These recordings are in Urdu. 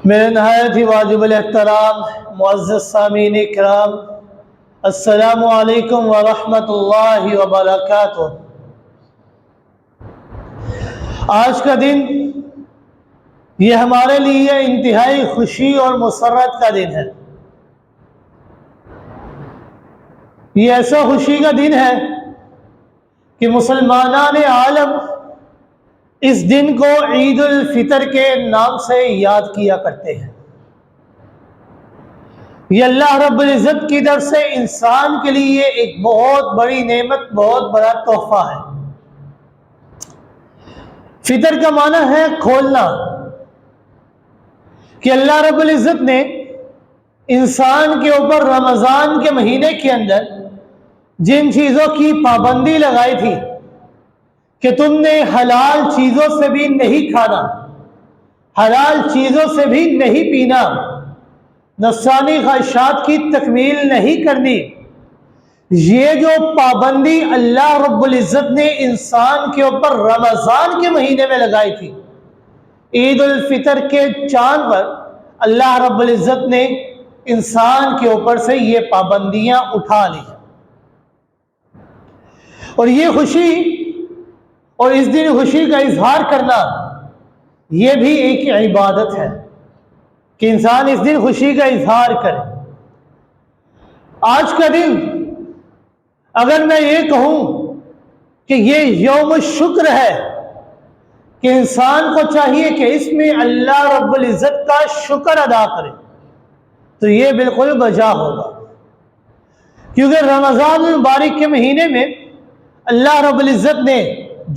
میرے نہایت ہی واجب الاحترام معزز سامعین کرام، السلام علیکم ورحمۃ اللہ وبرکاتہ۔ آج کا دن یہ ہمارے لیے انتہائی خوشی اور مسرت کا دن ہے۔ یہ ایسا خوشی کا دن ہے کہ مسلمانان عالم اس دن کو عید الفطر کے نام سے یاد کیا کرتے ہیں۔ یہ اللہ رب العزت کی طرف سے انسان کے لیے ایک بہت بڑی نعمت، بہت بڑا تحفہ ہے۔ فطر کا معنی ہے کھولنا، کہ اللہ رب العزت نے انسان کے اوپر رمضان کے مہینے کے اندر جن چیزوں کی پابندی لگائی تھی کہ تم نے حلال چیزوں سے بھی نہیں کھانا، حلال چیزوں سے بھی نہیں پینا، نفسانی خواہشات کی تکمیل نہیں کرنی، یہ جو پابندی اللہ رب العزت نے انسان کے اوپر رمضان کے مہینے میں لگائی تھی، عید الفطر کے چاند پر اللہ رب العزت نے انسان کے اوپر سے یہ پابندیاں اٹھا لی۔ اور یہ خوشی اور اس دن خوشی کا اظہار کرنا یہ بھی ایک عبادت ہے کہ انسان اس دن خوشی کا اظہار کرے۔ آج کا دن اگر میں یہ کہوں کہ یہ یوم شکر ہے کہ انسان کو چاہیے کہ اس میں اللہ رب العزت کا شکر ادا کرے، تو یہ بالکل بجا ہوگا، کیونکہ رمضان المبارک کے مہینے میں اللہ رب العزت نے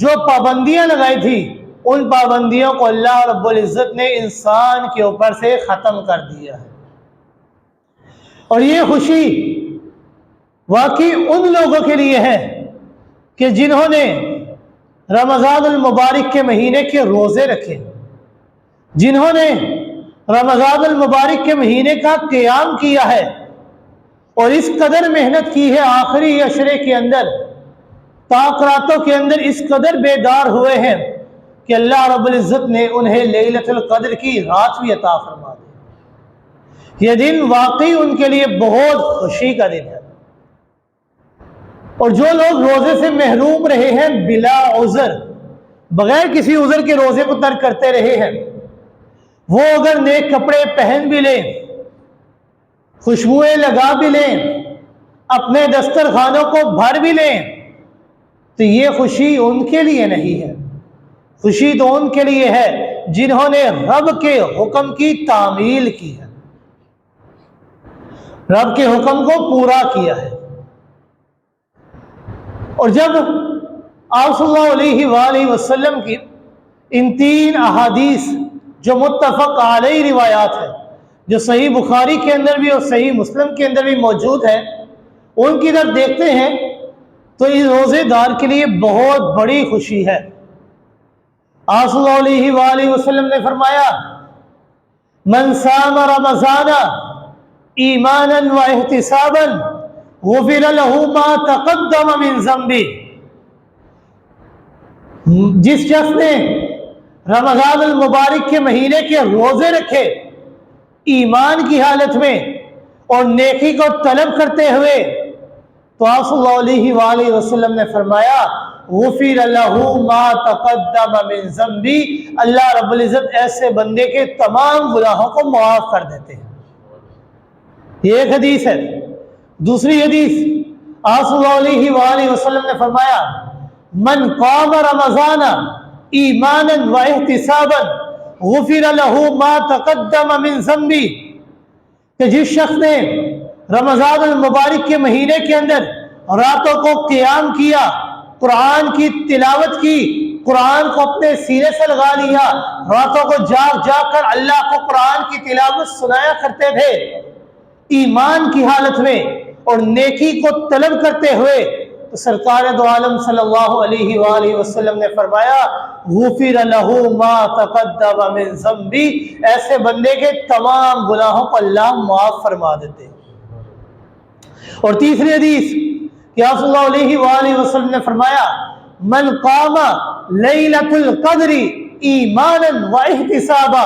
جو پابندیاں لگائی تھی، ان پابندیوں کو اللہ رب العزت نے انسان کے اوپر سے ختم کر دیا ہے۔ اور یہ خوشی واقعی ان لوگوں کے لیے ہے کہ جنہوں نے رمضان المبارک کے مہینے کے روزے رکھے، جنہوں نے رمضان المبارک کے مہینے کا قیام کیا ہے اور اس قدر محنت کی ہے، آخری عشرے کے اندر، پاک راتوں کے اندر اس قدر بیدار ہوئے ہیں کہ اللہ رب العزت نے انہیں لیلۃ القدر کی رات بھی عطا فرما دی۔ یہ دن واقعی ان کے لیے بہت خوشی کا دن ہے۔ اور جو لوگ روزے سے محروم رہے ہیں بلا عذر، بغیر کسی عذر کے روزے کو ترک کرتے رہے ہیں، وہ اگر نیک کپڑے پہن بھی لیں، خوشبوئیں لگا بھی لیں، اپنے دسترخوانوں کو بھر بھی لیں، تو یہ خوشی ان کے لیے نہیں ہے۔ خوشی تو ان کے لیے ہے جنہوں نے رب کے حکم کی تعمیل کی ہے، رب کے حکم کو پورا کیا ہے۔ اور جب آپ صلی اللہ علیہ وآلہ وسلم کی ان تین احادیث جو متفق علیہ روایات ہیں، جو صحیح بخاری کے اندر بھی اور صحیح مسلم کے اندر بھی موجود ہیں، ان کی طرف دیکھتے ہیں تو اس روزے دار کے لیے بہت بڑی خوشی ہے۔ آپ صلی اللہ علیہ وآلہ وسلم نے فرمایا، من صام رمضان ایمانا و احتسابا غفر له ما تقدم من ذنبه، جس شخص نے رمضان المبارک کے مہینے کے روزے رکھے ایمان کی حالت میں اور نیکی کو طلب کرتے ہوئے، تو آپ صلی اللہ علیہ وآلہ وسلم نے فرمایا، غفر له ما تقدم من ذنبی، اللہ رب العزت ایسے بندے کے تمام گناہوں کو معاف کر دیتے ہیں۔ یہ ایک حدیث ہے۔ دوسری حدیث آپ صلی اللہ علیہ وآلہ وسلم نے فرمایا، من قام رمضان ایمانا و احتسابا غفر له ما تقدم من ذنبی، کہ جس شخص نے رمضان المبارک کے مہینے کے اندر راتوں کو قیام کیا، قرآن کی تلاوت کی، قرآن کو اپنے سینے سے لگا لیا، راتوں کو جاگ جاگ کر اللہ کو قرآن کی تلاوت سنایا کرتے تھے ایمان کی حالت میں اور نیکی کو طلب کرتے ہوئے، تو سرکار دو عالم صلی اللہ علیہ وآلہ وسلم نے فرمایا، غفر له ما تقدم من ذنبی، ایسے بندے کے تمام گناہوں کو اللہ معاف فرما دیتے۔ اور تیسری حدیث کہ آپ صلی اللہ علیہ وآلہ وسلم نے فرمایا، من قام لیلۃ القدر ایمانا و احتسابا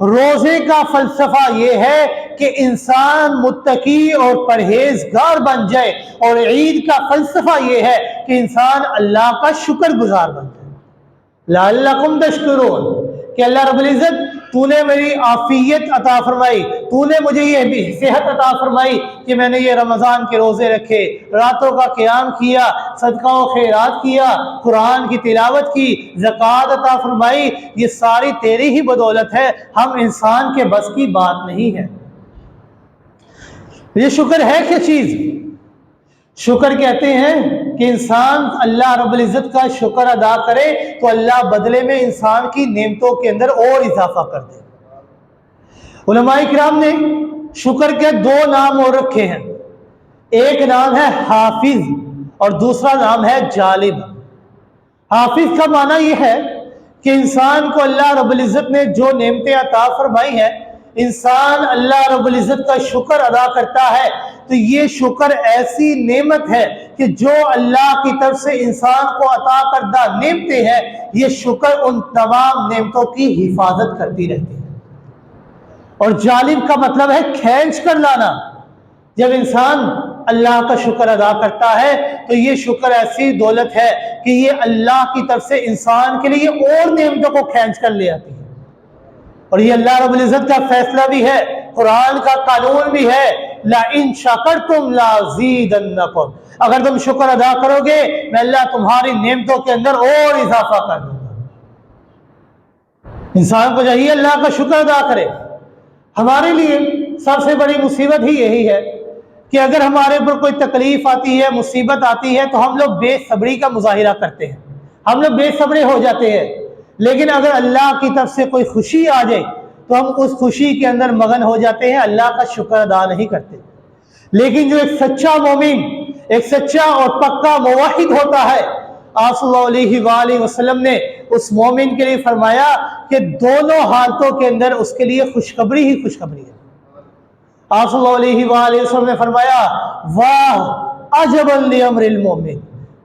روزے کا فلسفہ یہ ہے کہ انسان متقی اور پرہیزگار بن جائے، اور عید کا فلسفہ یہ ہے کہ انسان اللہ کا شکر گزار بن جائے۔ لعلکم تشکرون، کہ اللہ رب العزت تو نے میری عافیت عطا فرمائی، تو نے مجھے یہ صحت عطا فرمائی کہ میں نے یہ رمضان کے روزے رکھے، راتوں کا قیام کیا، صدقہ و خیرات کیا، قرآن کی تلاوت کی، زکوٰۃ عطا فرمائی، یہ ساری تیری ہی بدولت ہے، ہم انسان کے بس کی بات نہیں ہے۔ یہ شکر ہے کیا چیز؟ شکر کہتے ہیں کہ انسان اللہ رب العزت کا شکر ادا کرے تو اللہ بدلے میں انسان کی نعمتوں کے اندر اور اضافہ کر دے۔ علماء کرام نے شکر کے دو نام اور رکھے ہیں، ایک نام ہے حافظ اور دوسرا نام ہے جالب۔ حافظ کا معنی یہ ہے کہ انسان کو اللہ رب العزت نے جو نعمتیں عطا فرمائی ہیں، انسان اللہ رب العزت کا شکر ادا کرتا ہے تو یہ شکر ایسی نعمت ہے کہ جو اللہ کی طرف سے انسان کو عطا کردہ نعمتیں ہیں، یہ شکر ان تمام نعمتوں کی حفاظت کرتی رہتی ہے۔ اور جالب کا مطلب ہے کھینچ کر لانا۔ جب انسان اللہ کا شکر ادا کرتا ہے تو یہ شکر ایسی دولت ہے کہ یہ اللہ کی طرف سے انسان کے لیے اور نعمتوں کو کھینچ کر لے آتی ہے، اور یہ اللہ رب العزت کا فیصلہ بھی ہے، قرآن کا قانون بھی ہے، لَإِن شَكَرْتُمْ لَأَزِيدَنَّكُمْ، اگر تم شکر ادا کرو گے میں اللہ تمہاری نعمتوں کے اندر اور اضافہ کر دوں گا۔ انسان کو چاہیے اللہ کا شکر ادا کرے۔ ہمارے لیے سب سے بڑی مصیبت ہی یہی ہے کہ اگر ہمارے اوپر کوئی تکلیف آتی ہے، مصیبت آتی ہے تو ہم لوگ بے صبری کا مظاہرہ کرتے ہیں، ہم لوگ بے صبرے ہو جاتے ہیں۔ لیکن اگر اللہ کی طرف سے کوئی خوشی آ جائے تو ہم اس خوشی کے اندر مگن ہو جاتے ہیں، اللہ کا شکر ادا نہیں کرتے۔ لیکن جو ایک سچا مومن، ایک سچا اور پکا موحد ہوتا ہے، آپ صلی اللہ علیہ وآلہ وسلم نے اس مومن کے لیے فرمایا کہ دونوں حالتوں کے اندر اس کے لیے خوشخبری ہی خوشخبری ہے۔ آپ صلی اللہ علیہ وآلہ وسلم نے فرمایا واہ عجبا لامر المومن،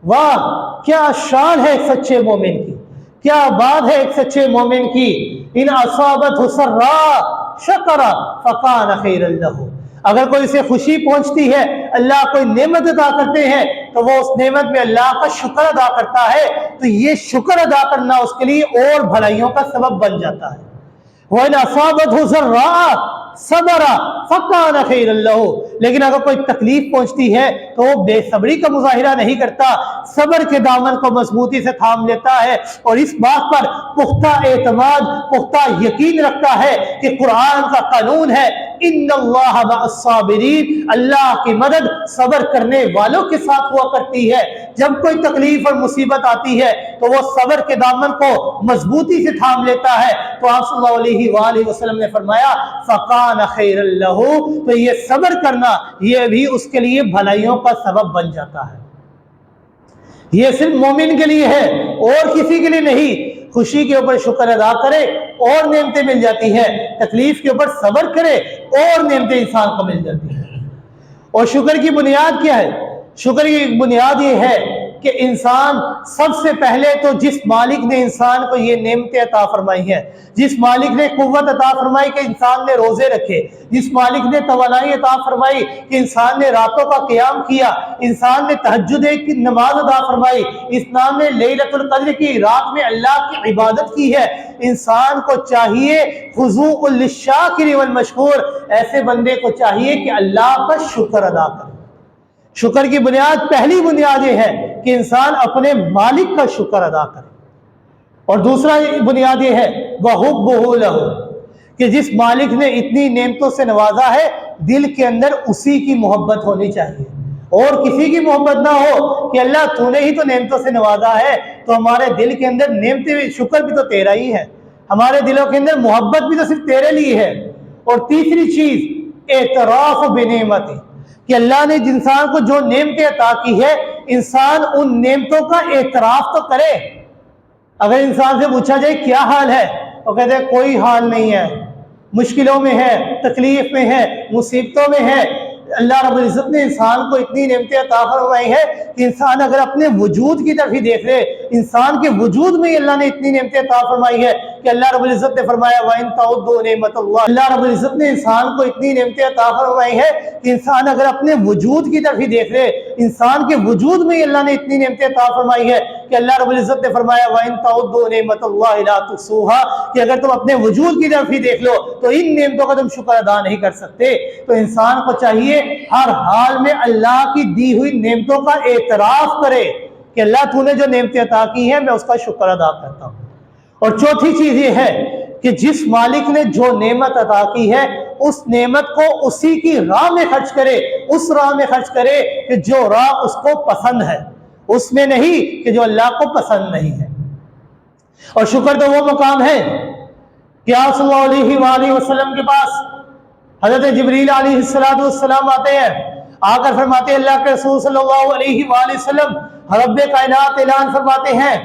واہ کیا شان ہے ایک سچے مومن کی، کیا بات ہے ایک سچے مومن کی، ان اصابتہ سراء شکر فکان خیرا لہ، اگر کوئی اسے خوشی پہنچتی ہے، اللہ کوئی نعمت عطا کرتے ہیں تو وہ اس نعمت میں اللہ کا شکر ادا کرتا ہے، تو یہ شکر ادا کرنا اس کے لیے اور بھلائیوں کا سبب بن جاتا ہے۔ وَإِنْ أَصَابَتْهُ سَرَّاء صَبَرَ فَكَانَ خَيْرًا لَهُ، لیکن اگر کوئی تکلیف پہنچتی ہے تو وہ بے صبری کا مظاہرہ نہیں کرتا، صبر کے دامن کو مضبوطی سے تھام لیتا ہے اور اس بات پر پختہ اعتماد، پختہ یقین رکھتا ہے کہ قرآن کا قانون ہے ان اللہ مع الصابرین، اللہ کی مدد صبر کرنے والوں کے ساتھ ہوا کرتی ہے۔ جب کوئی تکلیف اور مصیبت آتی ہے تو وہ صبر کے دامن کو مضبوطی سے تھام لیتا ہے، تو آپ صلی اللہ علیہ وآلہ وسلم نے فرمایا فَقَانَ خَيْرًا لَهُ، تو یہ صبر کرنا یہ بھی اس کے لیے بھلائیوں کا سبب بن جاتا ہے۔ یہ صرف مومن کے لیے ہے اور کسی کے لیے نہیں۔ خوشی کے اوپر شکر ادا کرے اور نعمتیں مل جاتی ہے، تکلیف کے اوپر صبر کرے اور نعمتیں انسان کو مل جاتی ہیں۔ اور شکر کی بنیاد کیا ہے؟ شکر کی بنیاد یہ ہے کہ انسان سب سے پہلے تو جس مالک نے انسان کو یہ نعمتیں عطا فرمائی ہیں، جس مالک نے قوت عطا فرمائی کہ انسان نے روزے رکھے، جس مالک نے توانائی عطا فرمائی کہ انسان نے راتوں کا قیام کیا، انسان نے تہجد کی نماز ادا فرمائی، انسان نے لیلۃ القدر کی رات میں اللہ کی عبادت کی ہے، انسان کو چاہیے خضوع للشاکر والمشکور، ایسے بندے کو چاہیے کہ اللہ کا شکر ادا کرے۔ شکر کی بنیاد، پہلی بنیاد یہ ہے کہ انسان اپنے مالک کا شکر ادا کرے، اور دوسرا بنیاد یہ ہے وَحُبُّهُ لَهُ، کہ جس مالک نے اتنی نعمتوں سے نوازا ہے دل کے اندر اسی کی محبت ہونی چاہیے، اور کسی کی محبت نہ ہو کہ اللہ تو نے ہی تو نعمتوں سے نوازا ہے، تو ہمارے دل کے اندر نعمتیں، شکر بھی تو تیرا ہی ہے، ہمارے دلوں کے اندر محبت بھی تو صرف تیرے لیے ہے۔ اور تیسری چیز اعتراف بنعمتی، کہ اللہ نے انسان کو جو نعمتیں عطا کی ہے انسان ان نعمتوں کا اعتراف تو کرے۔ اگر انسان سے پوچھا جائے کیا حال ہے تو کہتے ہیں کوئی حال نہیں ہے، مشکلوں میں ہے، تکلیف میں ہے، مصیبتوں میں ہے۔ اللہ رب العزت نے انسان کو اتنی نعمتیں عطا فرمائی ہے کہ انسان اگر اپنے وجود کی طرف ہی دیکھ لے، انسان کے وجود میں اللہ نے اتنی نعمتیں عطا فرمائی ہے کہ اللہ رب العزت نے فرمایا وَإِن تَعُدُّوا نِعْمَتَ اللَّهِ، اللہ رب العزت نے انسان کو اتنی نعمتیں عطا فرمائی ہے کہ انسان اگر اپنے وجود کی طرف ہی دیکھ لے، انسان کے وجود میں ہی اللہ نے اتنی نعمتیں عطا فرمائی ہے کہ اللہ رب العزت نے فرمایا وَإِن تَعُدُّوا نِعْمَتَ اللَّهِ لَا تُحْصُوهَا، کہ اگر تم اپنے وجود کی طرف ہی دیکھ لو تو ان نعمتوں کا تم شکر ادا نہیں کر سکتے۔ تو انسان کو چاہیے ہر حال میں اللہ کی دی ہوئی نعمتوں کا اعتراف کرے کہ اللہ تو نے جو نعمتیں عطا کی ہیں میں اس کا شکر ادا کرتا ہوں۔ اور چوتھی چیز یہ ہے کہ جس مالک نے جو نعمت عطا کی ہے اس نعمت کو اسی کی راہ میں خرچ کرے، اس راہ میں خرچ کرے کہ جو راہ اس کو پسند ہے، اس میں نہیں کہ جو اللہ کو پسند نہیں ہے۔ اور شکر تو وہ مقام ہے کہ آپ صلی اللہ علیہ وآلہ وسلم کے پاس حضرت جبریل علیہ السلام آتے ہیں، آ کر فرماتے ہیں اللہ کے رسول صلی اللہ علیہ وآلہ وسلم رب کائنات اعلان فرماتے ہیں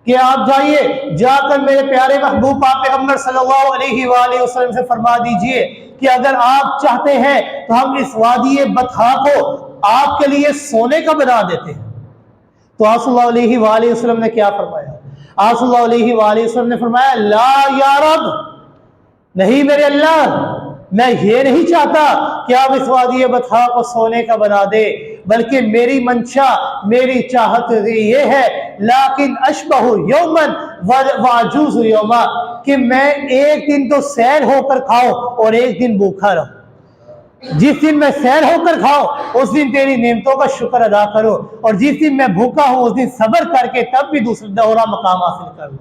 کہ آپ جائیے، جا کر میرے پیارے محبوب پاک پیغمبر صلی اللہ علیہ وآلہ وسلم سے فرما دیجئے کہ اگر آپ چاہتے ہیں تو ہم اس وادی بطحا کو آپ کے لیے سونے کا بنا دیتے ہیں۔ تو آپ صلی اللہ علیہ وآلہ وسلم نے کیا فرمایا؟ آپ صلی اللہ علیہ وآلہ وسلم نے فرمایا لا یا رب، نہیں میرے اللہ، میں یہ نہیں چاہتا کہ آپ اس وادی بطحا کو سونے کا بنا دے، بلکہ میری منشا، میری چاہت یہ ہے لیکن اشبہ یومن واجوز یوما، کہ میں ایک دن تو سیر ہو کر کھاؤں اور ایک دن بھوکا رہوں۔ جس دن میں سیر ہو کر کھاؤں اس دن تیری نعمتوں کا شکر ادا کرو، اور جس دن میں بھوکا ہوں اس دن صبر کر کے تب بھی دوسرا دوہرا مقام حاصل کروں۔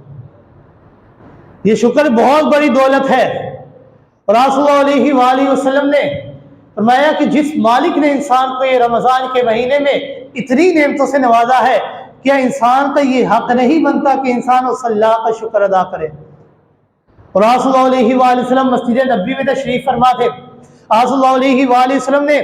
یہ شکر بہت بڑی دولت ہے۔ اور آپ صلی اللہ علیہ وآلہ وسلم نے فرمایا کہ جس مالک نے انسان کو یہ رمضان کے مہینے میں اتنی نعمتوں سے نوازا ہے، کیا انسان کا یہ حق نہیں بنتا کہ انسان اس اللہ کا شکر ادا کرے؟ اور آپ صلی اللہ علیہ وآلہ وسلم مسجد نبوی میں تشریف فرما تھے، آپ صلی اللہ علیہ وآلہ وسلم نے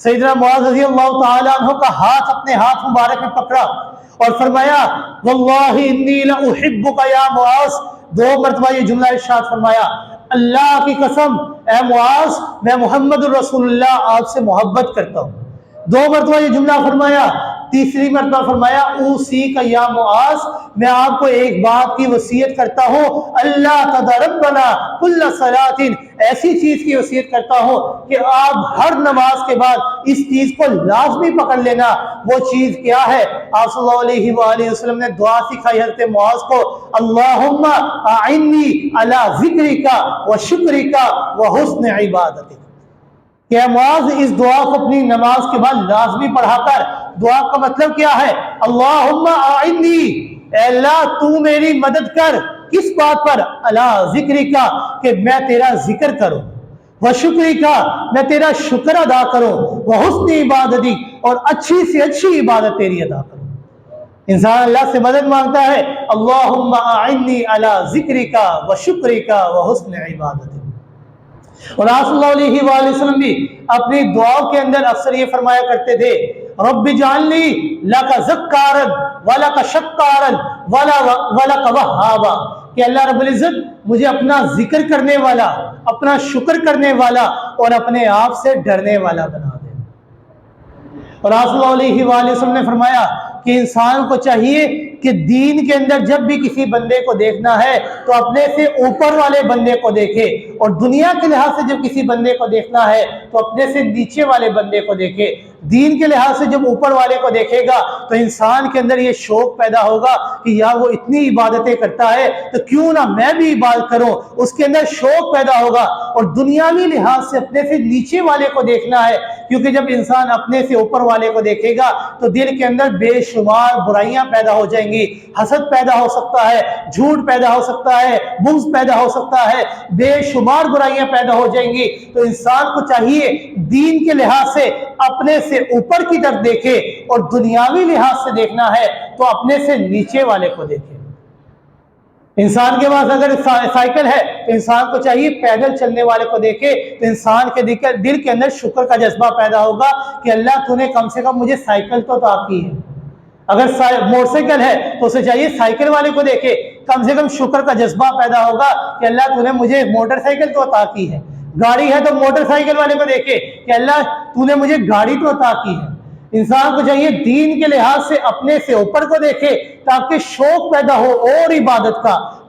سیدنا معاذ رضی اللہ تعالیٰ عنہ کا ہاتھ اپنے ہاتھ مبارک میں پکڑا اور فرمایا واللہ انی لأحبک یا معاذ، 2 مرتبہ یہ جملہ ارشاد فرمایا، اللہ کی قسم اے معاذ میں محمد الرسول اللہ آپ سے محبت کرتا ہوں۔ 2 مرتبہ یہ جملہ فرمایا، تیسری مرتبہ فرمایا اوصیک یا معاذ، میں آپ کو ایک بات کی وصیت کرتا ہوں، اللہ تدربنا کل صلاۃ، ایسی چیز کی وصیت کرتا ہوں کہ آپ ہر نماز کے بعد اس چیز کو لازمی پکڑ لینا۔ وہ چیز کیا ہے؟ آپ صلی اللہ علیہ وآلہ وسلم نے دعا سکھائی حضرت معاذ کو، اللہم اعنی علی ذکرک و شکرک و حسن عبادتک، کہ اے معاذ اس دعا کو اپنی نماز کے بعد لازمی پڑھا کر۔ دعا کا مطلب کیا ہے؟ اللہم اعنی، اے اللہ تو میری مدد کر، کس بات پر؟ علی ذکرک، کہ میں تیرا ذکر کروں، و شکرک، میں تیرا شکر ادا کروں، و حسن عبادتی، اور اچھی سے اچھی عبادت تیری ادا کروں۔ انسان اللہ سے مدد مانگتا ہے، اللہم اعنی علی ذکرک و شکرک و حسن عبادتی۔ اور آپ صلی اللہ علیہ وآلہ وسلم بھی اپنی دعاؤں کے اندر اکثر یہ فرمایا کرتے تھے، رب اجعلنی لک ذکارا ولک شکارا ولک وہابا، کہ اللہ رب العزت مجھے اپنا ذکر کرنے والا، اپنا شکر کرنے والا اور اپنے آپ سے ڈرنے والا بنا دے۔ اور آپ صلی اللہ علیہ وآلہ وسلم نے فرمایا کہ انسان کو چاہیے کہ دین کے اندر جب بھی کسی بندے کو دیکھنا ہے تو اپنے سے اوپر والے بندے کو دیکھے، اور دنیا کے لحاظ سے جب کسی بندے کو دیکھنا ہے تو اپنے سے نیچے والے بندے کو دیکھے۔ دین کے لحاظ سے جب اوپر والے کو دیکھے گا تو انسان کے اندر یہ شوق پیدا ہوگا کہ یار وہ اتنی عبادتیں کرتا ہے تو کیوں نہ میں بھی عبادت کروں، اس کے اندر شوق پیدا ہوگا۔ اور دنیاوی لحاظ سے اپنے سے نیچے والے کو دیکھنا ہے، کیونکہ جب انسان اپنے سے اوپر والے کو دیکھے گا تو دل کے اندر بے شمار برائیاں پیدا ہو جائیں گی، حسد پیدا ہو سکتا ہے، جھوٹ پیدا ہو سکتا ہے، بغض پیدا ہو سکتا ہے، بے شمار برائیاں پیدا ہو جائیں گی۔ تو انسان کو چاہیے دین کے لحاظ سے اپنے سے اوپر کی طرف دیکھے، اور دنیاوی لحاظ سے دیکھنا ہے تو اپنے سے نیچے والے کو دیکھے۔ انسان کے پاس اگر سائیکل ہے تو انسان کو چاہیے پیدل چلنے والے کو دیکھے، تو انسان کے دل کے اندر شکر کا جذبہ پیدا ہوگا کہ اللہ تو نے کم سے کم مجھے سائیکل تو عطا کی ہے۔ اگر موٹر سائیکل ہے تو اسے چاہیے سائیکل والے کو دیکھے، کم سے کم شکر کا جذبہ پیدا ہوگا کہ اللہ تو نے مجھے موٹر سائیکل تو عطا کی ہے۔ گاڑی ہے تو موٹر سائیکل والے کو دیکھے کہ اللہ تو نے مجھے گاڑی تو عطا کی ہے۔ انسان کو چاہیے دین کے لحاظ سے اپنے سے اوپر کو دیکھے تاکہ شوق پیدا ہو اور عبادت کا،